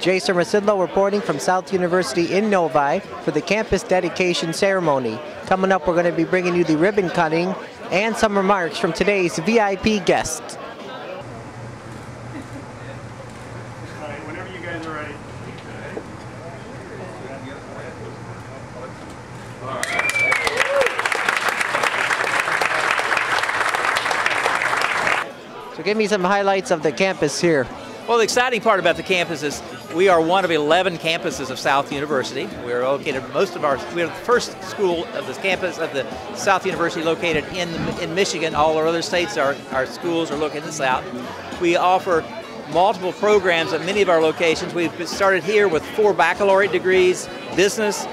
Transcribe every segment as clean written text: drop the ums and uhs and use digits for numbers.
Jason Rzucidlo reporting from South University-Novi for the campus dedication ceremony. Coming up, we're going to be bringing you the ribbon cutting and some remarks from today's VIP guest. Whenever you guys are ready. So give me some highlights of the campus here. Well, the exciting part about the campus is we are one of 11 campuses of South University. We're located, we're the first school of this campus of the South University located in Michigan. All our other states, our schools are located in the South. We offer multiple programs at many of our locations. We've started here with 4 baccalaureate degrees, business,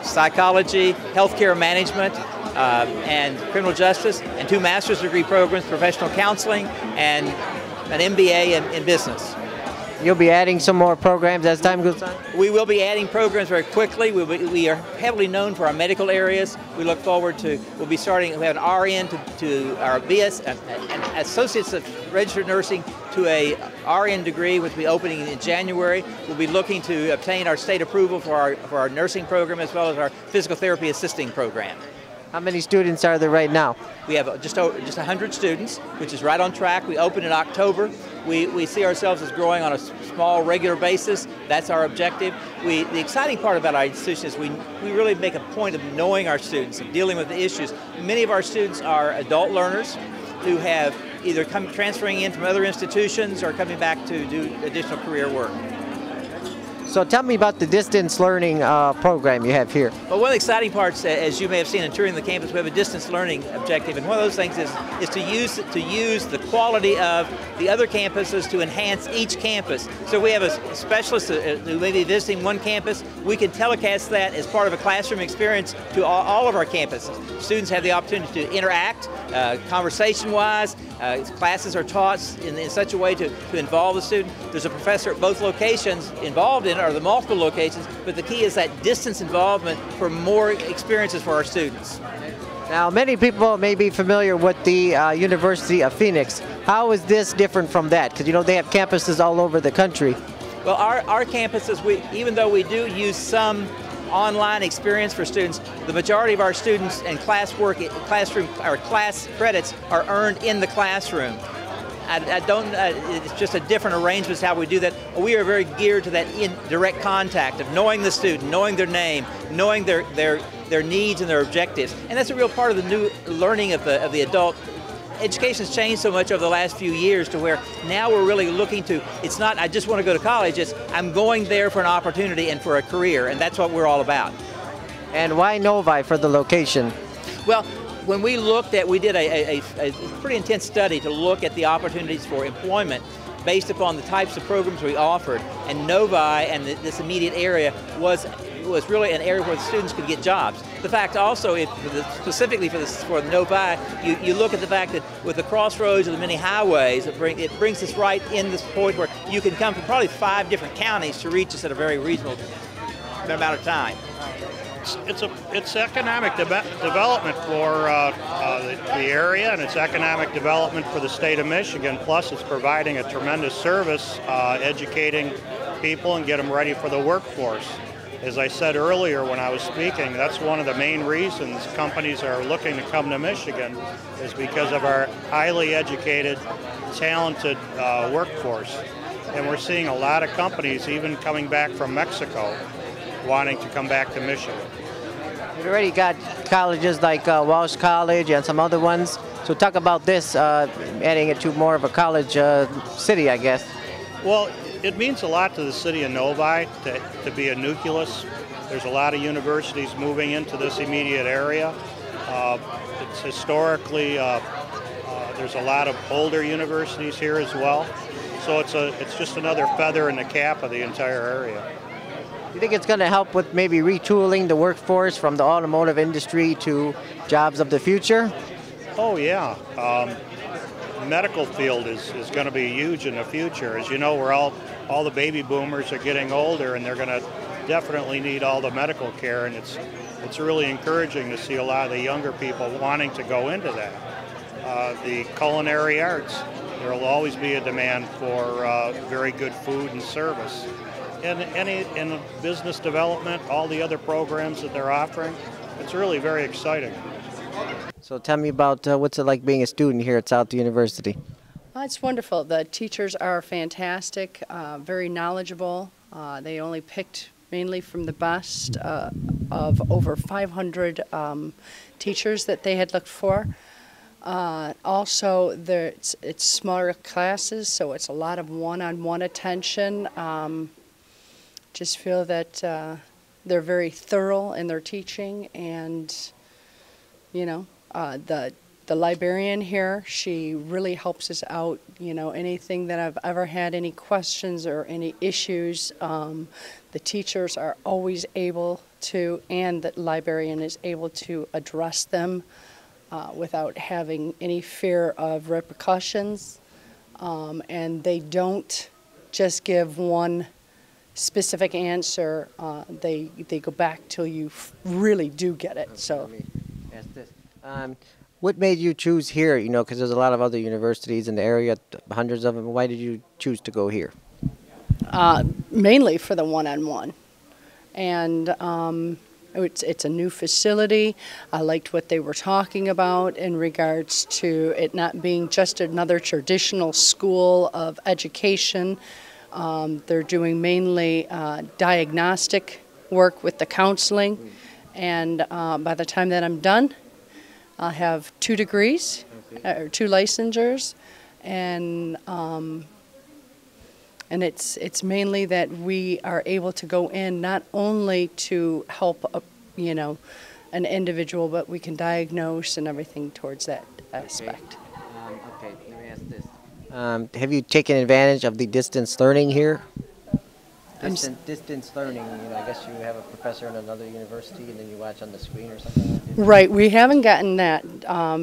psychology, healthcare management, and criminal justice, and 2 master's degree programs, professional counseling, and an MBA in business. You'll be adding some more programs as time goes on? We will be adding programs very quickly. We are heavily known for our medical areas. We look forward to, we'll be starting, we have an RN to our BS, an Associates of Registered Nursing to a RN degree, which will be opening in January. We'll be looking to obtain our state approval for our nursing program as well as our physical therapy assisting program. How many students are there right now? We have just 100 students, which is right on track. We opened in October. We see ourselves as growing on a small, regular basis. That's our objective. The exciting part about our institution is we really make a point of knowing our students and dealing with the issues. Many of our students are adult learners who have either transferring in from other institutions or coming back to do additional career work. So tell me about the distance learning program you have here. Well, one of the exciting parts, as you may have seen in touring the campus, we have a distance learning objective, and one of those things is to use the quality of the other campuses to enhance each campus. So we have a specialist who may be visiting one campus. We can telecast that as part of a classroom experience to all of our campuses. Students have the opportunity to interact conversation-wise. Classes are taught in such a way to involve the student. There's a professor at both locations involved in it, or the multiple locations, but the key is that distance involvement for more experiences for our students. Now, many people may be familiar with the University of Phoenix. How is this different from that? Because, you know, they have campuses all over the country. Well, our campuses, even though we do use some online experience for students, the majority of our students and class credits are earned in the classroom. It's just a different arrangement how we do that. We are very geared to that direct contact of knowing the student, knowing their name, knowing their needs and their objectives. And that's a real part of the new learning of the adult. Education's changed so much over the last few years to where now we're really looking to, it's not I just want to go to college, it's I'm going there for an opportunity and for a career, and that's what we're all about. And why Novi for the location? Well, when we looked at, we did a pretty intense study to look at the opportunities for employment based upon the types of programs we offered, and Novi and this immediate area was really an area where the students could get jobs. The fact also, specifically for Novi, you look at the fact that with the crossroads of the many highways, it brings us right in this point where you can come from probably 5 different counties to reach us at a very reasonable amount of time. It's economic development for the area, and it's economic development for the state of Michigan. Plus, it's providing a tremendous service, educating people and get them ready for the workforce. As I said earlier when I was speaking, that's one of the main reasons companies are looking to come to Michigan, is because of our highly educated, talented workforce. And we're seeing a lot of companies, even coming back from Mexico, wanting to come back to Michigan. You've already got colleges like Walsh College and some other ones. So talk about this, adding it to more of a college city, I guess. Well, it means a lot to the city of Novi to be a nucleus. There's a lot of universities moving into this immediate area. It's historically, there's a lot of older universities here as well. So it's just another feather in the cap of the entire area. You think it's going to help with maybe retooling the workforce from the automotive industry to jobs of the future? Oh yeah, medical field is going to be huge in the future. As you know, all the baby boomers are getting older, and they're going to definitely need all the medical care, and it's really encouraging to see a lot of the younger people wanting to go into that. The culinary arts, there will always be a demand for very good food and service. in business development, all the other programs that they're offering. It's really very exciting. So tell me about what's it like being a student here at South University? It's wonderful. The teachers are fantastic, very knowledgeable. They only picked mainly from the best of over 500 teachers that they had looked for. Also, it's smaller classes, so it's a lot of one-on-one attention. Just feel that they're very thorough in their teaching, and you know, the librarian here, she really helps us out. You know, anything that I've ever had, any questions or any issues, the teachers are always able to, and the librarian is able to address them without having any fear of repercussions. And they don't just give one specific answer. They go back till you really do get it. So. Let me ask this. What made you choose here? You know, because there's a lot of other universities in the area, hundreds of them. Why did you choose to go here? Mainly for the one-on-one. And it's a new facility. I liked what they were talking about in regards to it not being just another traditional school of education. They're doing mainly diagnostic work with the counseling. And by the time that I'm done, I'll have 2 degrees, or 2 licensures, and it's mainly that we are able to go in not only to help you know, an individual, but we can diagnose and everything towards that aspect. Okay, let me ask this. Have you taken advantage of the distance learning here? Distance learning, you know, I guess you have a professor in another university and then you watch on the screen or something like that? Right, we haven't gotten that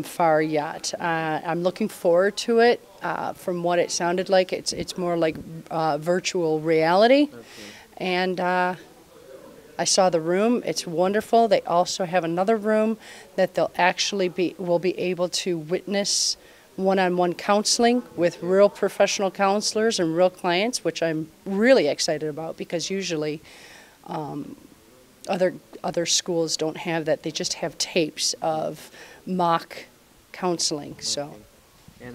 far yet. I'm looking forward to it. From what it sounded like, it's more like virtual reality. Okay. And I saw the room, it's wonderful. They also have another room that they'll actually will be able to witness one-on-one counseling with real professional counselors and real clients, which I'm really excited about, because usually other schools don't have that. They just have tapes of mock counseling. So. And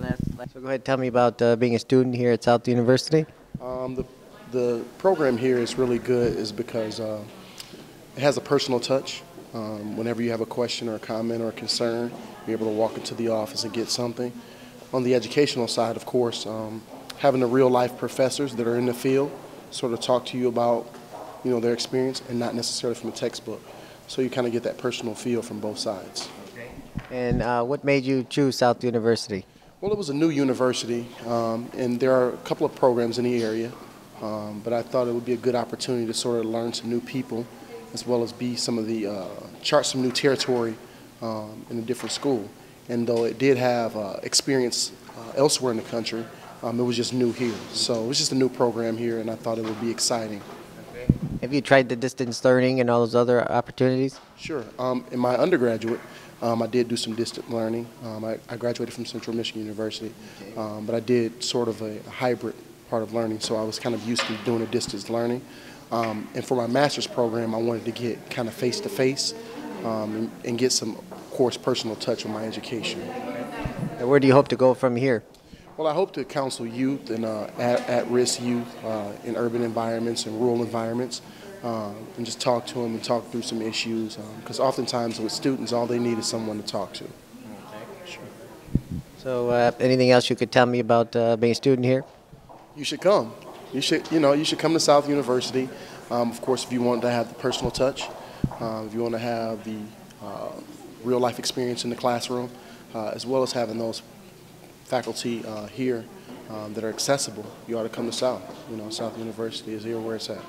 so go ahead and tell me about being a student here at South University. The program here is really good is because it has a personal touch. Whenever you have a question or a comment or a concern, you're able to walk into the office and get something. On the educational side, of course, having the real-life professors that are in the field sort of talk to you about, you know, their experience and not necessarily from a textbook. So you kind of get that personal feel from both sides. Okay. And what made you choose South University? Well, it was a new university, and there are a couple of programs in the area, but I thought it would be a good opportunity to sort of learn some new people, as well as be some of the chart some new territory in a different school. And though it did have experience elsewhere in the country, it was just new here. So it was just a new program here, and I thought it would be exciting. Okay. Have you tried the distance learning and all those other opportunities? Sure. In my undergraduate, I did do some distant learning. I graduated from Central Michigan University, but I did sort of a hybrid part of learning, so I was kind of used to doing a distance learning. And for my master's program, I wanted to get kind of face-to-face and get some, of course, personal touch with my education. And where do you hope to go from here? Well, I hope to counsel youth and at-risk youth in urban environments and rural environments, and just talk to them and talk through some issues, because oftentimes with students, all they need is someone to talk to. Okay. Sure. So anything else you could tell me about being a student here? You should come. You should come to South University. Of course, if you want to have the personal touch, if you want to have the real-life experience in the classroom, as well as having those faculty here that are accessible, you ought to come to South. You know, South University is here where it's at.